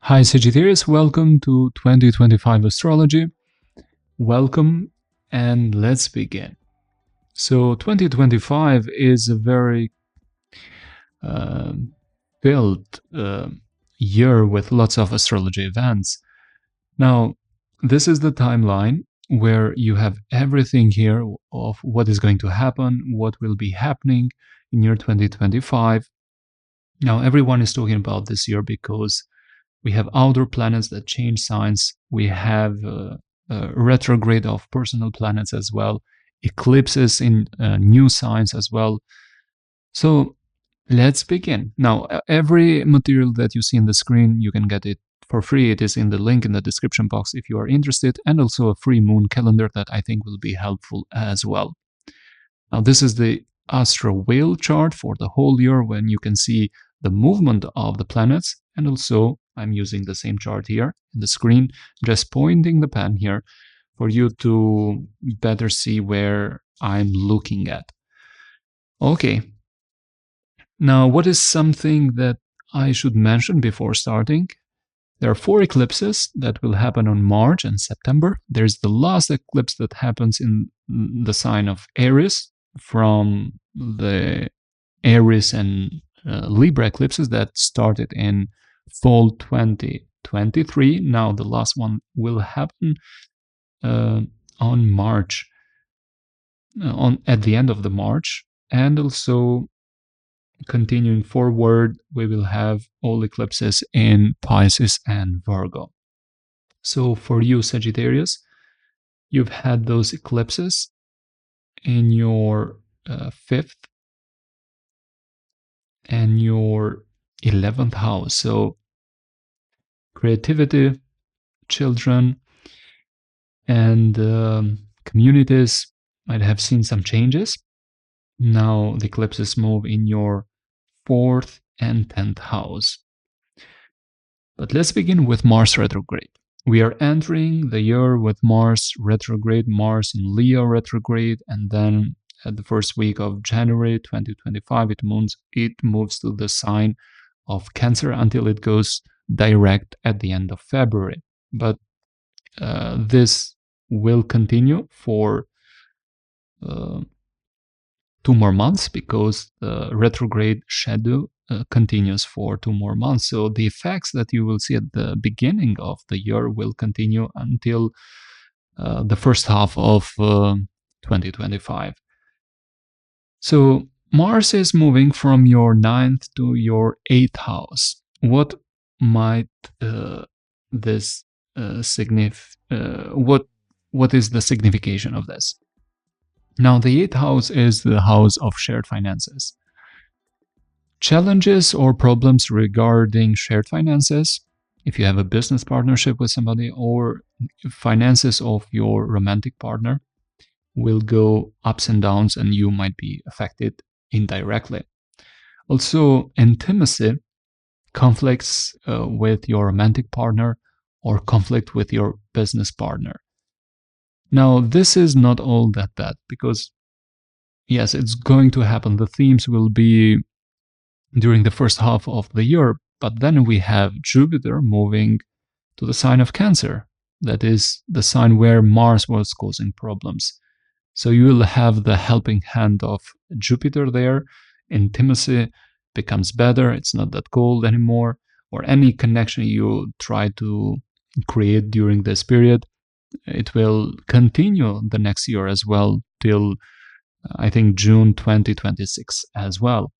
Hi Sagittarius, welcome to 2025 astrology. Welcome and let's begin. So 2025 is a very filled year with lots of astrology events. Now, this is the timeline where you have everything here of what is going to happen, what will be happening in year 2025. Now, everyone is talking about this year because we have outer planets that change signs. We have retrograde of personal planets as well, eclipses in new signs as well. So let's begin. Now, every material that you see in the screen, you can get it for free. It is in the link in the description box if you are interested, and also a free moon calendar that I think will be helpful as well. Now, this is the AstroWheel chart for the whole year when you can see the movement of the planets, and also I'm using the same chart here in the screen, just pointing the pen here for you to better see where I'm looking at. Okay. Now, what is something that I should mention before starting? There are 4 eclipses that will happen on March and September. There's the last eclipse that happens in the sign of Aries from the ARIES and LIBRA eclipses that started in fall 2023. Now the last one will happen on March, at the end of the March, and also continuing forward, we will have all eclipses in Pisces and Virgo. So for you, Sagittarius, you've had those eclipses in your 5th and your 11th house. So creativity, children, and communities might have seen some changes. Now the eclipses move in your 4th and 10th house. But let's begin with Mars retrograde. We are entering the year with Mars retrograde, Mars in Leo retrograde, and then at the first week of January 2025, it moves to the sign of Cancer until it goes direct at the end of February. But this will continue for 2 more months because the retrograde shadow continues for 2 more months. So the effects that you will see at the beginning of the year will continue until the first half of 2025. So Mars is moving from your 9th to your 8th house. What might this what is the signification of this? Now, the 8th house is the house of shared finances. Challenges or problems regarding shared finances, if you have a business partnership with somebody, or finances of your romantic partner, will go ups and downs and you might be affected indirectly. Also, intimacy, conflicts with your romantic partner or conflict with your business partner. Now, this is not all that bad because, yes, it's going to happen. The themes will be during the first half of the year, but then we have Jupiter moving to the sign of Cancer. That is the sign where Mars was causing problems. So you will have the helping hand of Jupiter there. Intimacy becomes better. It's not that cold anymore. Or any connection you try to create during this period, it will continue the next year as well till I think June 2026 as well.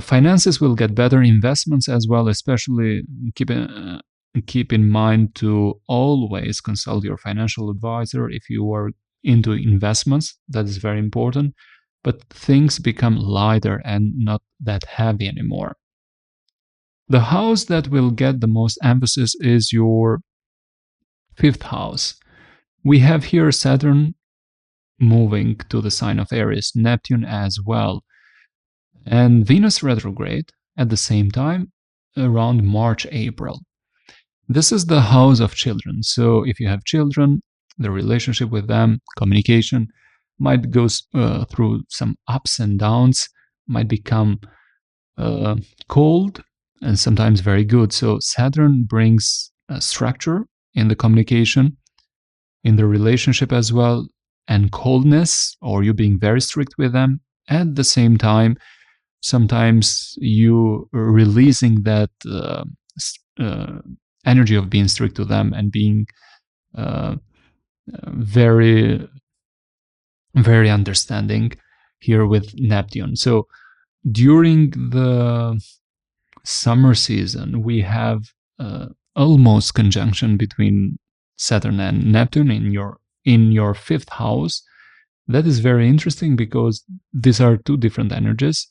Finances will get better, investments as well, especially keep in mind to always consult your financial advisor if you are into investments. That is very important, but things become lighter and not that heavy anymore. The house that will get the most emphasis is your 5th house. We have here Saturn moving to the sign of Aries, Neptune as well, and Venus retrograde at the same time around March, April. This is the house of children. So if you have children, the relationship with them, communication might go through some ups and downs, might become cold and sometimes very good. So Saturn brings a structure in the communication, in the relationship as well, and coldness, or you being very strict with them. At the same time, sometimes you releasing that energy of being strict to them and being very, very understanding here with Neptune. So during the summer season, we have almost conjunction between Saturn and Neptune in your fifth house. That is very interesting because these are two different energies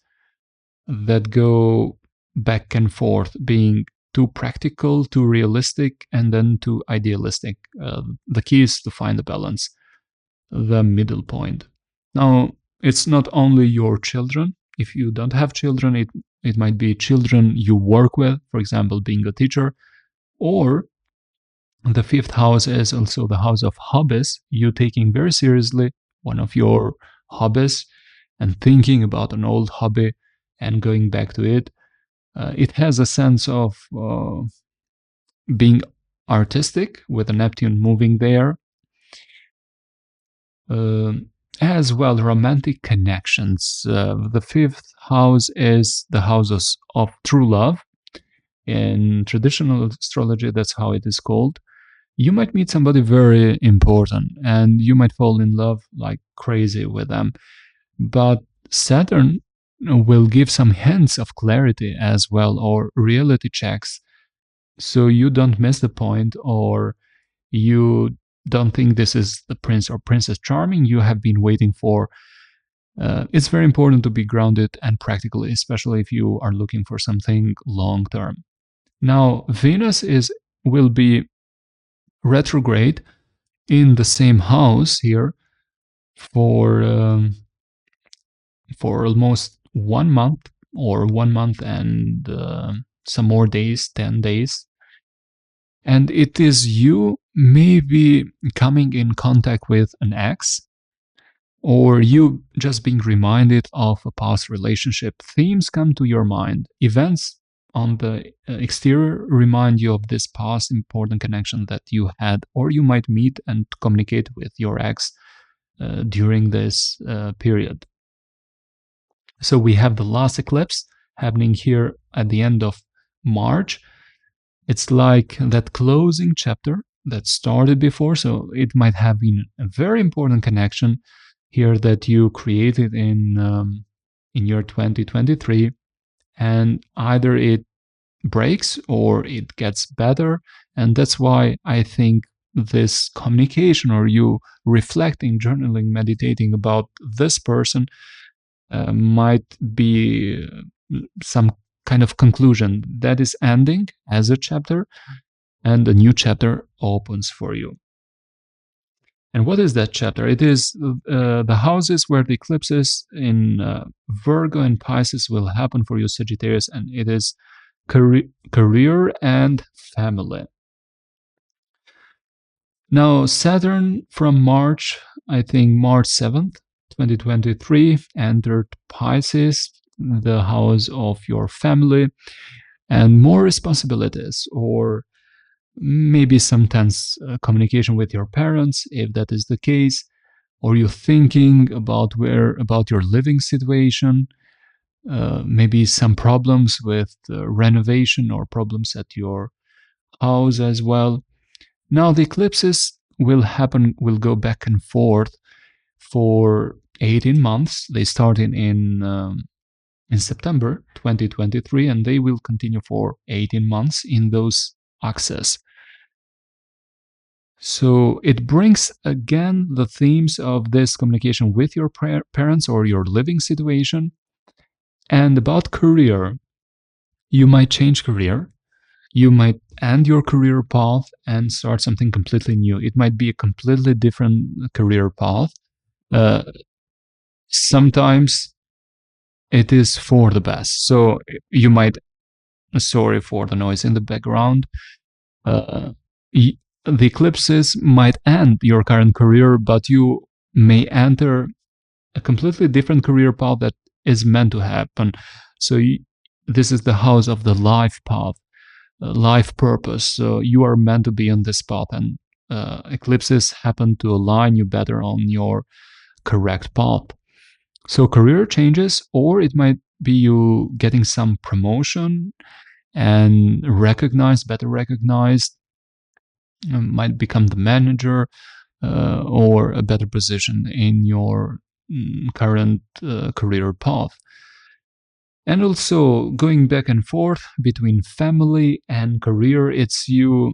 that go back and forth, being too practical, too realistic, and then too idealistic. The key is to find the balance, the middle point. Now, it's not only your children. If you don't have children, it might be children you work with, for example, being a teacher, or the fifth house is also the house of hobbies, you taking very seriously one of your hobbies and thinking about an old hobby and going back to it. It has a sense of being artistic with the Neptune moving there. As well, romantic connections. The fifth house is the house of true love. In traditional astrology, that's how it is called. You might meet somebody very important and you might fall in love like crazy with them. But Saturn will give some hints of clarity as well, or reality checks. So you don't miss the point, or you don't think this is the prince or princess charming you have been waiting for. It's very important to be grounded and practical, especially if you are looking for something long term. Now, Venus will be retrograde in the same house here for almost 1 month, or 1 month and some more days, 10 days. And it is you maybe coming in contact with an ex, or you just being reminded of a past relationship. Themes come to your mind. Events on the exterior remind you of this past important connection that you had, or you might meet and communicate with your ex during this period. So we have the last eclipse happening here at the end of March. It's like that closing chapter that started before. So it might have been a very important connection here that you created in year 2023, and either it breaks or it gets better. And that's why I think this communication, or you reflecting, journaling, meditating about this person might be some kind of conclusion that is ending as a chapter, and a new chapter opens for you. And what is that chapter? It is the houses where the eclipses in Virgo and Pisces will happen for you, Sagittarius, and it is career and family. Now, Saturn from March, I think March 7th, 2023, entered Pisces, the house of your family, and more responsibilities, or maybe sometimes communication with your parents, if that is the case, or you're thinking about your living situation, maybe some problems with renovation or problems at your house as well. Now the eclipses will go back and forth for 18 months. They start in September 2023, and they will continue for 18 months in those axes. So it brings again the themes of this communication with your parents or your living situation. And about career, you might change career. You might end your career path and start something completely new. It might be a completely different career path. Sometimes it is for the best. So you might, sorry for the noise in the background, the eclipses might end your current career, but you may enter a completely different career path that is meant to happen. So this is the house of the life path, life purpose. So you are meant to be on this path, and eclipses happen to align you better on your correct path. So career changes, or it might be you getting some promotion and better recognized, might become the manager, or a better position in your current career path. And also going back and forth between family and career, it's you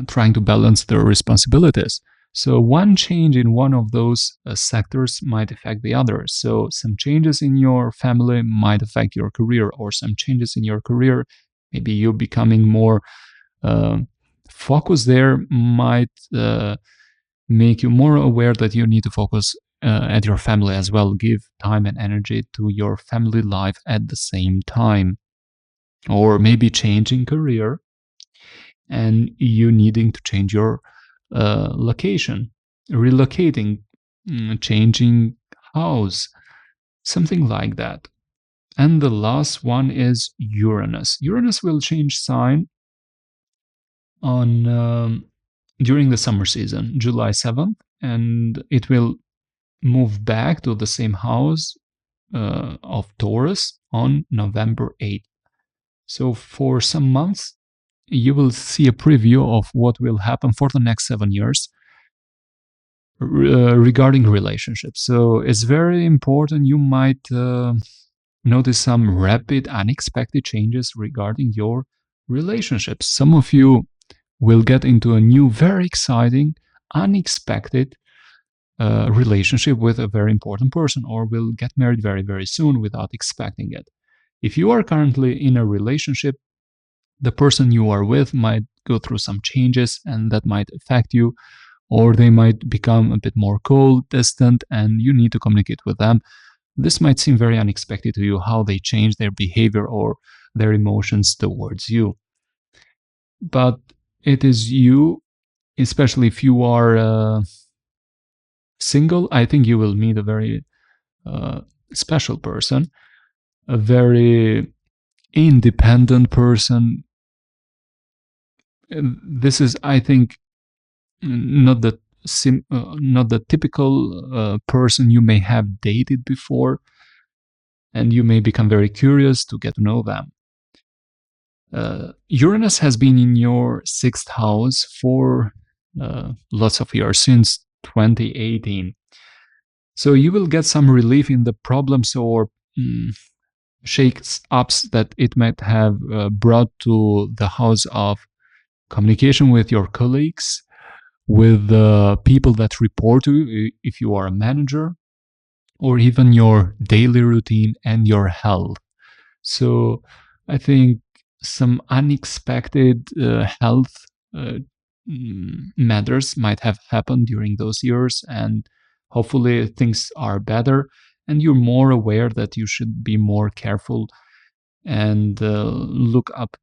trying to balance their responsibilities. So one change in one of those sectors might affect the other. So some changes in your family might affect your career, or some changes in your career, maybe you becoming more focused there, might make you more aware that you need to focus at your family as well. Give time and energy to your family life at the same time. Or maybe changing career and you needing to change your location, relocating, changing house, something like that. And the last one is Uranus. Uranus will change sign on during the summer season, July 7th, and it will move back to the same house of Taurus on November 8th. So for some months, you will see a preview of what will happen for the next 7 years regarding relationships. So it's very important. You might notice some rapid, unexpected changes regarding your relationships. Some of you will get into a new, very exciting, unexpected relationship with a very important person, or will get married very, very soon without expecting it. If you are currently in a relationship, the person you are with might go through some changes, and that might affect you, or they might become a bit more cold, distant, and you need to communicate with them. This might seem very unexpected to you, how they change their behavior or their emotions towards you. But it is you, especially if you are single, I think you will meet a very special person, a very independent person. This is, I think, not the typical person you may have dated before, and you may become very curious to get to know them. Uranus has been in your 6th house for lots of years, since 2018. So you will get some relief in the problems or shakes-ups that it might have brought to the house of communication with your colleagues, with the people that report to you, if you are a manager, or even your daily routine and your health. So I think some unexpected health matters might have happened during those years, and hopefully things are better, and you're more aware that you should be more careful and look up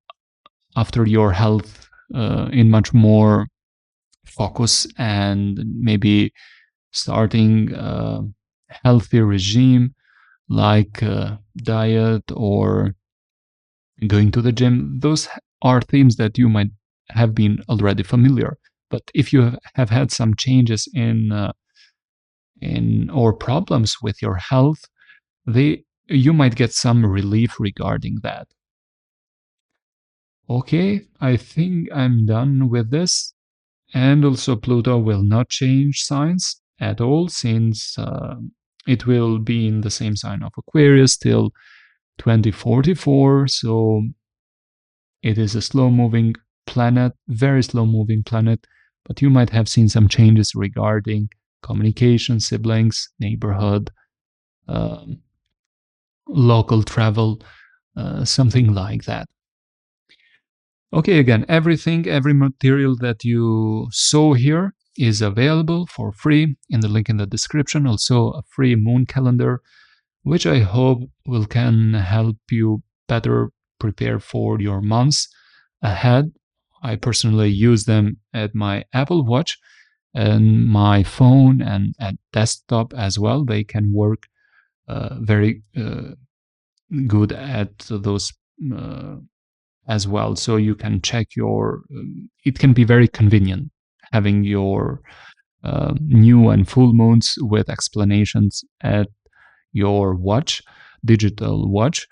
after your health in much more focus, and maybe starting a healthy regime like diet or going to the gym. Those are themes that you might have been already familiar. But if you have had some changes in or problems with your health, you might get some relief regarding that. Okay, I think I'm done with this. And also Pluto will not change signs at all, since it will be in the same sign of Aquarius till 2044. So it is a slow-moving planet, very slow-moving planet, but you might have seen some changes regarding communication, siblings, neighborhood, local travel, something like that. Okay, again, every material that you saw here is available for free in the link in the description. Also a free moon calendar, which I hope can help you better prepare for your months ahead. I personally use them at my Apple Watch and my phone and at desktop as well. They can work very good at those as well. So you can check your, it can be very convenient having your new and full moons with explanations at your watch, digital watch,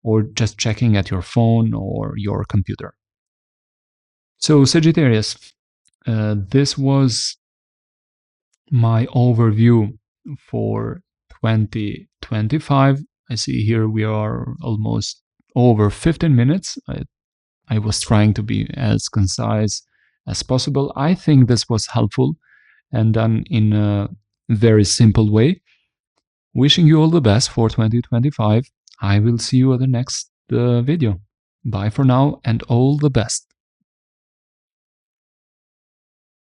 or just checking at your phone or your computer. So Sagittarius, this was my overview for 2025. I see here we are almost over 15 minutes. I was trying to be as concise as possible. I think this was helpful and done in a very simple way. Wishing you all the best for 2025. I will see you at the next video. Bye for now and all the best.